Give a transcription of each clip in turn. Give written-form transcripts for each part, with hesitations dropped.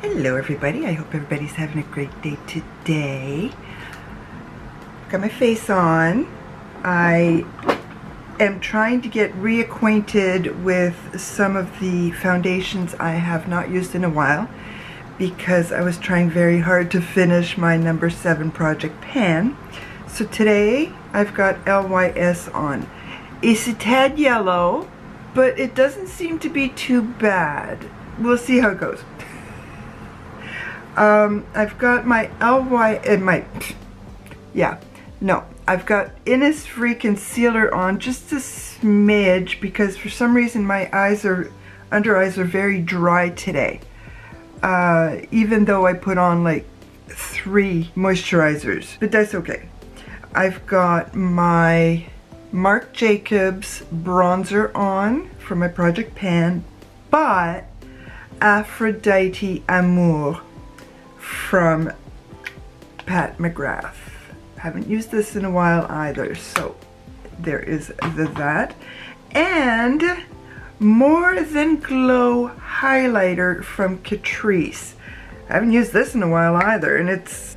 Hello everybody, I hope everybody's having a great day today. Got my face on. I am trying to get reacquainted with some of the foundations I have not used in a while because I was trying very hard to finish my number 7 project pan. So today I've got LYS on. It's a tad yellow, but it doesn't seem to be too bad. We'll see how it goes. I've got my I've got Innisfree concealer on just a smidge because for some reason my under eyes are very dry today. Even though I put on like 3 moisturizers, but that's okay. I've got my Marc Jacobs bronzer on for my project pan, but Aphrodite Amour from Pat McGrath. Haven't used this in a while either, so there is that. And More Than Glow highlighter from Catrice. Haven't used this in a while either, and it's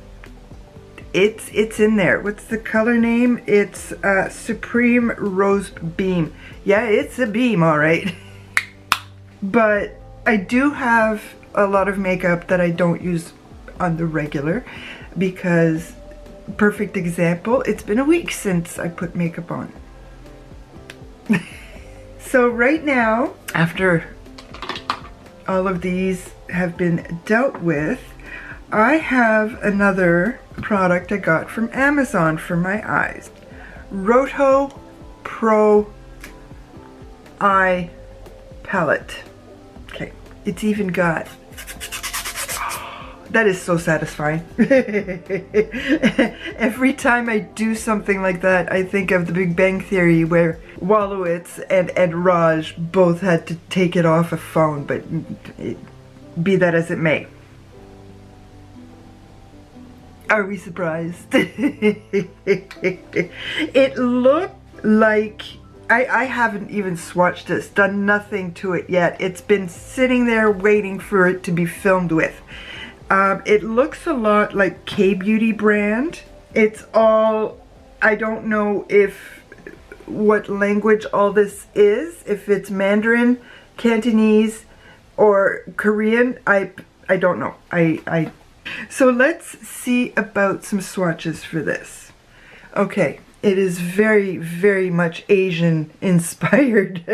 in there. What's the color name? It's Supreme Rose Beam. Yeah, it's a beam, all right. But I do have a lot of makeup that I don't use on the regular because, perfect example, it's been a week since I put makeup on. So right now, after all of these have been dealt with, I have another product I got from Amazon for my eyes. Roto Pro Eye Palette. Okay, it's even got, that is so satisfying. Every time I do something like that, I think of The Big Bang Theory where Wolowitz and Raj both had to take it off a phone, but be that as it may. Are we surprised? It looked like, I haven't even swatched this, done nothing to it yet. It's been sitting there waiting for it to be filmed with. It looks a lot like K-Beauty brand. It's all, I don't know what language all this is, if it's Mandarin, Cantonese, or Korean. I don't know. So let's see about some swatches for this. Okay, it is very, very much Asian inspired.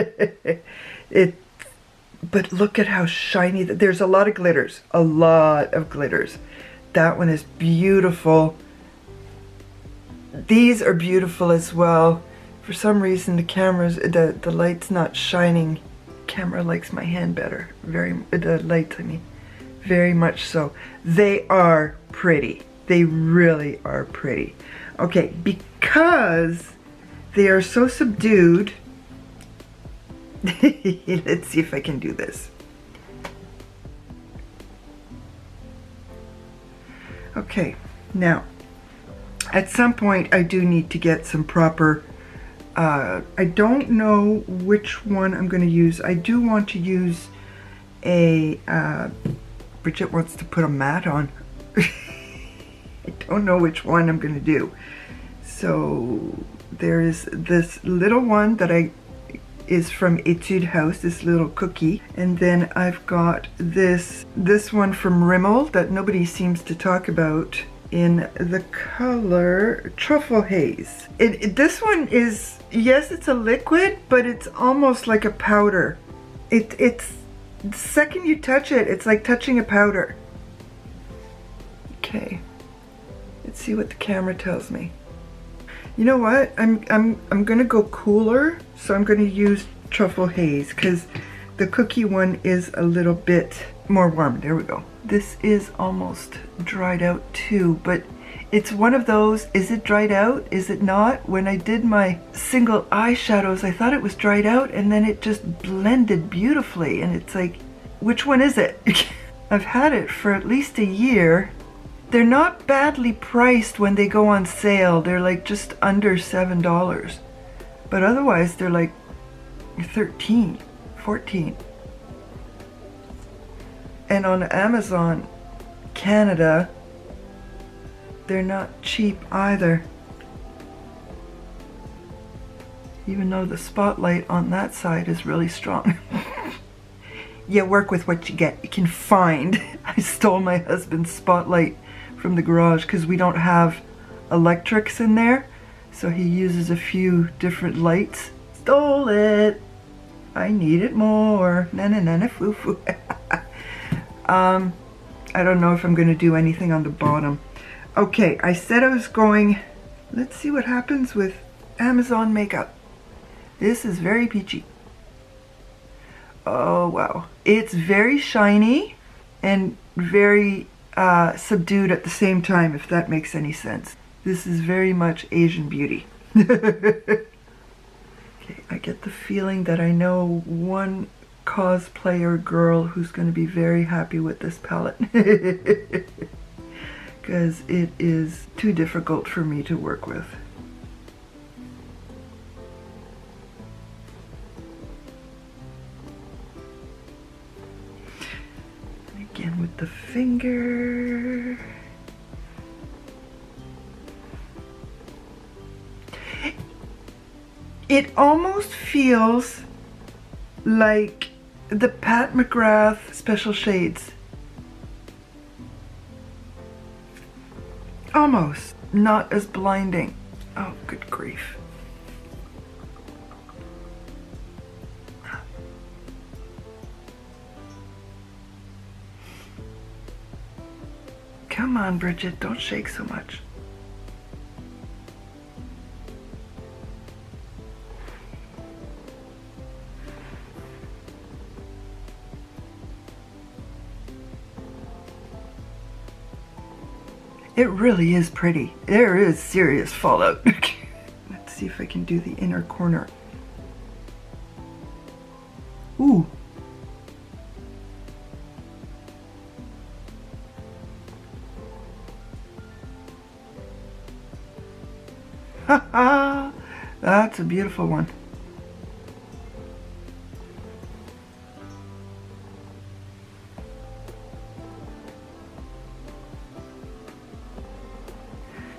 But look at how shiny, there's a lot of glitters, That one is beautiful. These are beautiful as well. For some reason the light's not shining. Camera likes my hand better. The light, I mean. Very much so. They are pretty. They really are pretty. Okay, because they are so subdued, let's see if I can do this. Okay, now, at some point I do need to get some proper, I don't know which one I'm going to use. I do want to use a, Bridget wants to put a matte on. I don't know which one I'm going to do. So there is this little one that is from Etude House, this little cookie. And then I've got this one from Rimmel that nobody seems to talk about in the color Truffle Haze. This one is, yes, it's a liquid, but it's almost like a powder. It's the second you touch it, it's like touching a powder. Okay, let's see what the camera tells me. You know what? I'm gonna go cooler, so I'm gonna use Truffle Haze because the cookie one is a little bit more warm. There we go. This is almost dried out too, but it's one of those, is it dried out? Is it not? When I did my single eyeshadows, I thought it was dried out and then it just blended beautifully and it's like, which one is it? I've had it for at least a year. They're not badly priced when they go on sale. They're like just under $7. But otherwise they're like 13, 14. And on Amazon Canada, they're not cheap either. Even though the spotlight on that side is really strong. You work with what you get. You can find. I stole my husband's spotlight from the garage because we don't have electrics in there. So he uses a few different lights. Stole it. I need it more. Na na na na foo foo. I don't know if I'm going to do anything on the bottom. Okay, I said I was going. Let's see what happens with Amazon makeup. This is very peachy. Oh wow. It's very shiny and very subdued at the same time, if that makes any sense. This is very much Asian beauty. Okay, I get the feeling that I know one cosplayer girl who's going to be very happy with this palette. Because it is too difficult for me to work with. Again with the finger. It almost feels like the Pat McGrath Special Shades. Almost. Not as blinding. Oh, good grief. Come on, Bridget, don't shake so much. It really is pretty. There is serious fallout. Let's see if I can do the inner corner. Ooh. Haha, that's a beautiful one.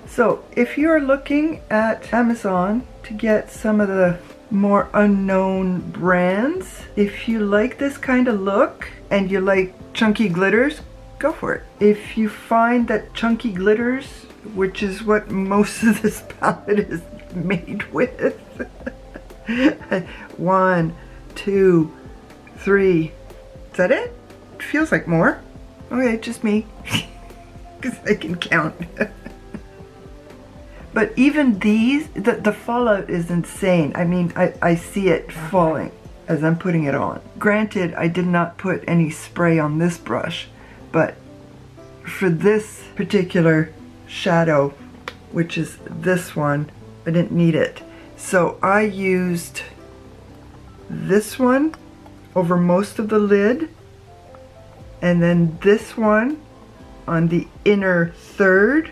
So if you're looking at Amazon to get some of the more unknown brands, if you like this kind of look and you like chunky glitters, go for it. If you find that chunky glitters, which is what most of this palette is made with. 1, 2, 3. Is that it? It feels like more. Okay, just me. Because I can count. But even these, the fallout is insane. I mean, I see it falling as I'm putting it on. Granted, I did not put any spray on this brush, but for this particular shadow, which is this one, I didn't need it. So I used this one over most of the lid, and then this one on the inner third,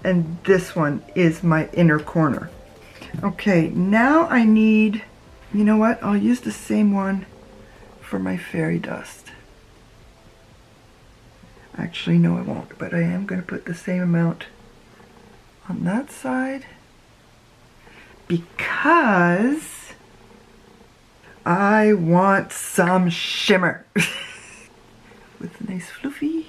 and this one is my inner corner. Okay, now I need, you know what, I'll use the same one for my fairy dust. Actually, no, I won't, but I am going to put the same amount on that side because I want some shimmer. With a nice fluffy.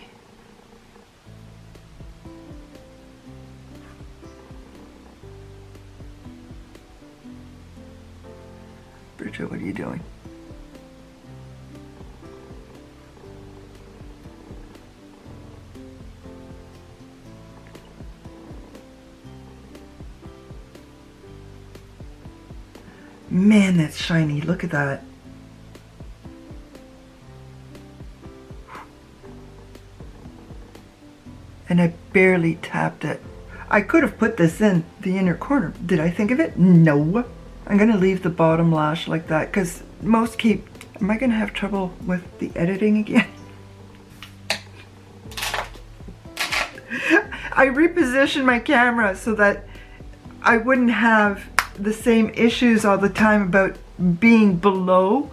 Bridget, what are you doing? Man, that's shiny. Look at that. And I barely tapped it. I could have put this in the inner corner. Did I think of it? No. I'm going to leave the bottom lash like that because most keep... Am I going to have trouble with the editing again? I repositioned my camera so that I wouldn't have the same issues all the time about being below.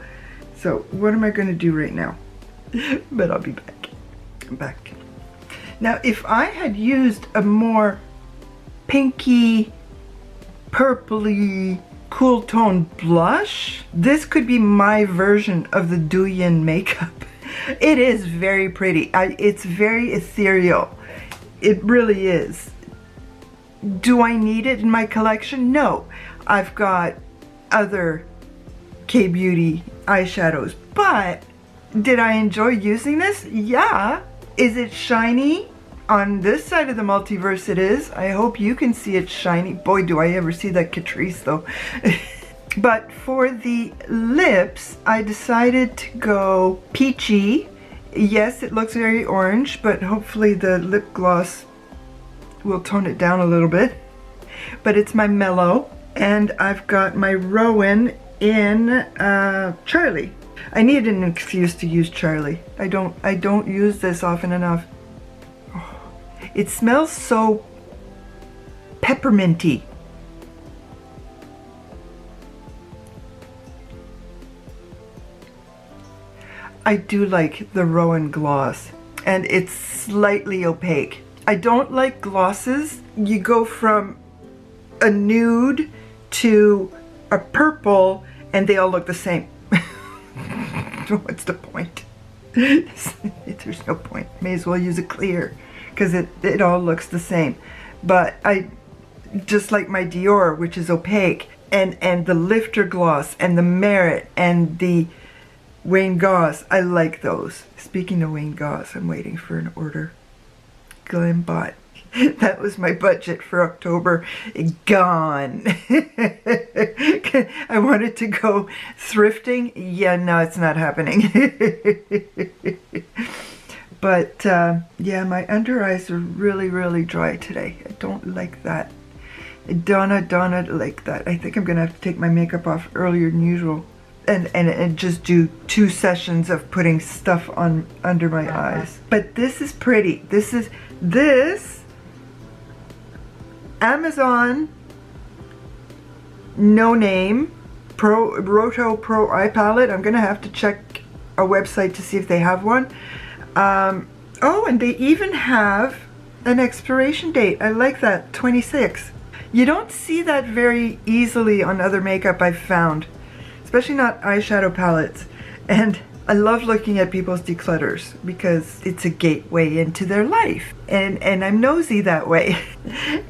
So what am I going to do right now? But I'll be back. back. Now, if I had used a more pinky, purpley, cool tone blush, this could be my version of the Douyin makeup. It is very pretty. It's very ethereal. It really is. Do I need it in my collection? No. I've got other K-Beauty eyeshadows, but did I enjoy using this? Yeah. Is it shiny? On this side of the multiverse it is. I hope you can see it shiny. Boy, do I ever see that Catrice though. But for the lips, I decided to go peachy. Yes, it looks very orange, but hopefully the lip gloss will tone it down a little bit. But it's my Mellow, and I've got my Rowan in Charlie. I need an excuse to use Charlie. I don't use this often enough. Oh, it smells so pepperminty. I do like the Rowan gloss, and it's slightly opaque. I don't like glosses. You go from a nude to a purple and they all look the same. What's the point? There's no point. May as well use a clear because it all looks the same. But I just like my Dior, which is opaque, and the Lifter gloss and the Merit and the Wayne Goss. I like those. Speaking of Wayne Goss, I'm waiting for an order. Glam bought. That was my budget for October. Gone. I wanted to go thrifting. Yeah, no, it's not happening. But yeah, my under eyes are really, really dry today. I don't like that. I don't like that. I think I'm gonna have to take my makeup off earlier than usual. And just do 2 sessions of putting stuff on under my eyes. But this is pretty. This Amazon no name Roto Pro Eye Palette. I'm gonna have to check a website to see if they have one. Oh, and they even have an expiration date. I like that, 26. You don't see that very easily on other makeup I've found, especially not eyeshadow palettes. And I love looking at people's declutters because it's a gateway into their life. And I'm nosy that way.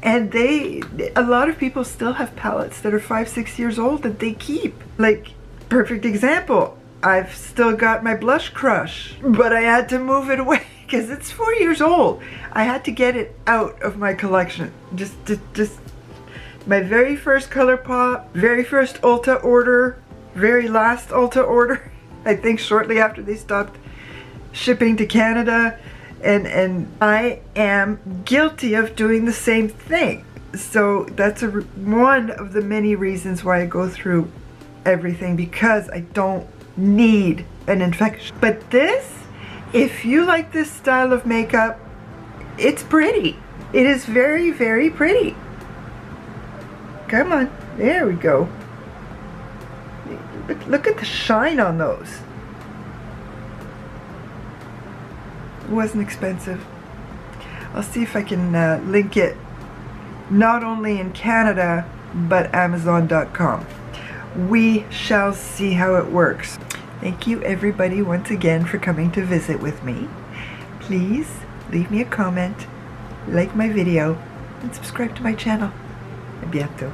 And a lot of people still have palettes that are 5-6 years old that they keep. Like, perfect example, I've still got my Blush Crush, but I had to move it away because it's 4 years old. I had to get it out of my collection. Just my very first ColourPop, very first Ulta order, very last Ulta order. I think shortly after they stopped shipping to Canada, and I am guilty of doing the same thing. So that's one of the many reasons why I go through everything, because I don't need an infection. But this, if you like this style of makeup, it's pretty. It is very, very pretty. Come on, there we go. Look at the shine on those. It wasn't expensive. I'll see if I can link it not only in Canada, but Amazon.com. We shall see how it works. Thank you everybody once again for coming to visit with me. Please leave me a comment, like my video, and subscribe to my channel. A bientôt.